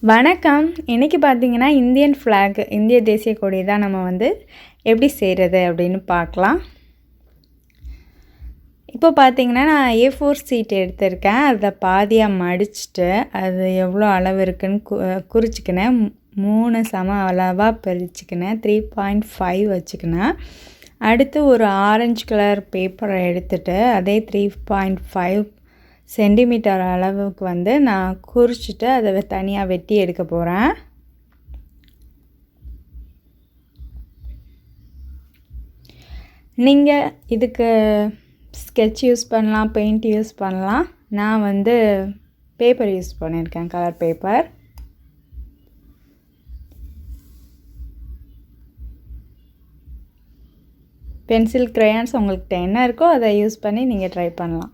வணக்கம். இன்றைக்கி பார்த்தீங்கன்னா இந்தியன் ஃப்ளாக், இந்திய தேசிய கொடி தான் நம்ம வந்து எப்படி செய்கிறது அப்படின்னு பார்க்கலாம். இப்போ பார்த்தீங்கன்னா நான் A4 சீட் எடுத்திருக்கேன். அதை பாதியாக மடிச்சுட்டு அது எவ்வளோ அளவு இருக்குதுன்னு குறிச்சிக்கினேன். 3 சம அளவாக பிரிச்சுக்கினேன். 3.5 வச்சுக்கினேன். அடுத்து ஒரு ஆரஞ்சு கலர் பேப்பரை எடுத்துகிட்டு அதே 3.5 சென்டிமீட்டர் அளவுக்கு வந்து நான் குறிச்சிட்டு அதை தனியாக வெட்டி எடுக்க போகிறேன். நீங்கள் இதுக்கு ஸ்கெட்ச் யூஸ் பண்ணலாம், பெயிண்ட் யூஸ் பண்ணலாம். நான் வந்து பேப்பர் யூஸ் பண்ணியிருக்கேன், கலர் பேப்பர். பென்சில், க்ரையான்ஸ் உங்கள்கிட்ட என்ன இருக்கோ அதை யூஸ் பண்ணி நீங்கள் ட்ரை பண்ணலாம்.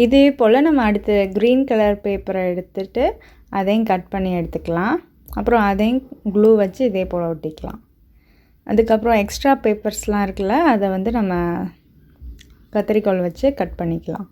இதே போல் நம்ம அடுத்து க்ரீன் கலர் பேப்பரை எடுத்துகிட்டு அதையும் கட் பண்ணி எடுத்துக்கலாம். அப்புறம் அதையும் க்ளூ வச்சு இதே போல் ஒட்டிக்கலாம். அதுக்கப்புறம் எக்ஸ்ட்ரா பேப்பர்ஸ்லாம் இருக்குல்ல, அதை வந்து நம்ம கத்தரிக்கோல் வச்சு கட் பண்ணிக்கலாம்.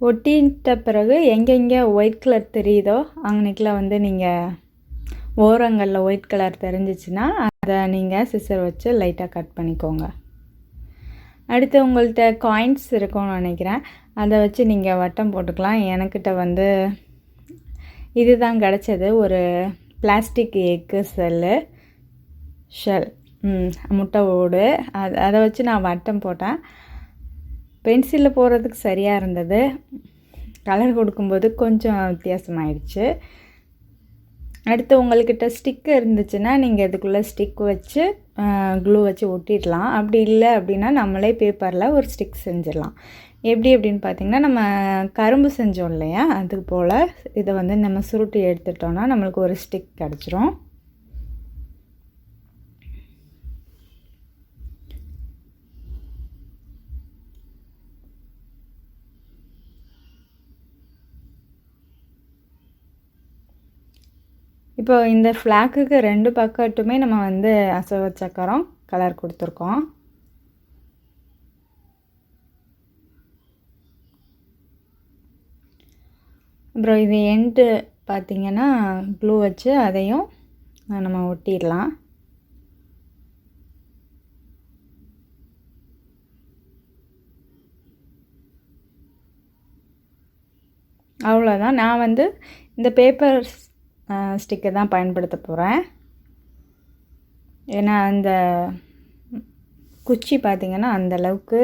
ஒட்டிட்ட பிறகு எங்கெங்கே ஒயிட் கலர் தெரியுதோ அன்றைக்கில் வந்து நீங்கள் ஓரங்களில் ஒயிட் கலர் தெரிஞ்சிச்சுன்னா அதை நீங்கள் சிசர் வச்சு லைட்டாக கட் பண்ணிக்கோங்க. அடுத்து உங்கள்கிட்ட காயின்ஸ் இருக்கும்னு நினைக்கிறேன், அதை வச்சு நீங்கள் வட்டம் போட்டுக்கலாம். எனக்கிட்ட வந்து இது தான் கிடச்சது, ஒரு பிளாஸ்டிக் எக்கு ஷெல் முட்டை ஓடு. அதை வச்சு நான் வட்டம் போட்டேன். பென்சிலில் போடுறதுக்கு சரியாக இருந்தது, கலர் கொடுக்கும்போது கொஞ்சம் வித்தியாசமாயிடுச்சு. அடுத்து உங்கள்கிட்ட ஸ்டிக்கு இருந்துச்சுன்னா நீங்கள் இதுக்குள்ளே ஸ்டிக் வச்சு க்ளூ வச்சு ஒட்டிடலாம். அப்படி இல்லை அப்படின்னா நம்மளே பேப்பரில் ஒரு ஸ்டிக் செஞ்சிடலாம். எப்படி அப்படின்னு பார்த்திங்கன்னா, நம்ம கரும்பு செஞ்சோம் இல்லையா, அது போல் இதை வந்து நம்ம சுருட்டி எடுத்துட்டோன்னா நம்மளுக்கு ஒரு ஸ்டிக் கிடச்சிரும். இப்போ இந்த ஃப்ளாக்குக்கு 2 பக்கத்துமே நம்ம வந்து அசோக சக்கரம் கலர் கொடுத்துருக்கோம். அப்புறம் இது எண்டு பார்த்திங்கன்னா க்ளூ வச்சு அதையும் நம்ம ஒட்டிடலாம். அவ்வளோதான். நான் வந்து இந்த பேப்பர் ஸ்டிக்கை தான் பயன்படுத்த போகிறேன். ஏன்னா அந்த குச்சி பார்த்திங்கன்னா அந்தளவுக்கு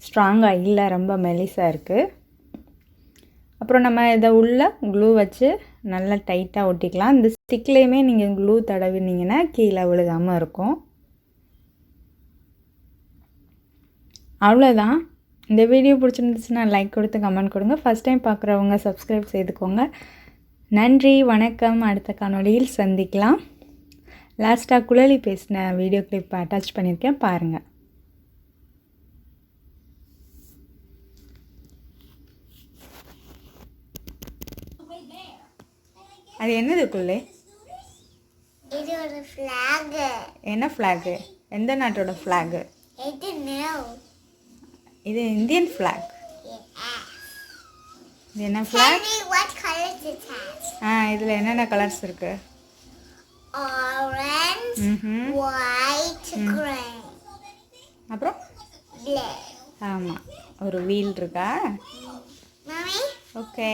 ஸ்ட்ராங்காக இல்லை, ரொம்ப மெலிசாக இருக்குது. அப்புறம் நம்ம இதை உள்ள க்ளூ வச்சு நல்லா டைட்டாக ஒட்டிக்கலாம். இந்த ஸ்டிக்லேயுமே நீங்கள் க்ளூ தடவினீங்கன்னா கீழே விழுகாமல் இருக்கும். அவ்வளோதான். இந்த வீடியோ பிடிச்சிருந்துச்சுன்னா லைக் கொடுத்து கமெண்ட் கொடுங்க. ஃபஸ்ட் டைம் பார்க்குறவங்க சப்ஸ்கிரைப் செய்துக்கோங்க. நன்றி, வணக்கம். அடுத்த காணொளியில் சந்திக்கலாம். லாஸ்ட்டாக குழலி பேசின வீடியோ கிளிப் அட்டாச் பண்ணியிருக்கேன், பாருங்கள். அது என்னது குள்ளே? இது ஒரு ஃப்ளாக். என்ன ஃப்ளாகு? எந்த நாட்டோட ஃப்ளாகு? இது இந்தியன் ஃப்ளாக். இது என்ன ஃப்ளாக்? இதில் என்னென்ன கலர்ஸ் இருக்குது? ஆரஞ்சு, ஒயிட், கிரீன், அப்புறம் பிளாக். ஆமாம், ஒரு வீல் இருக்கா? Mummy, okay.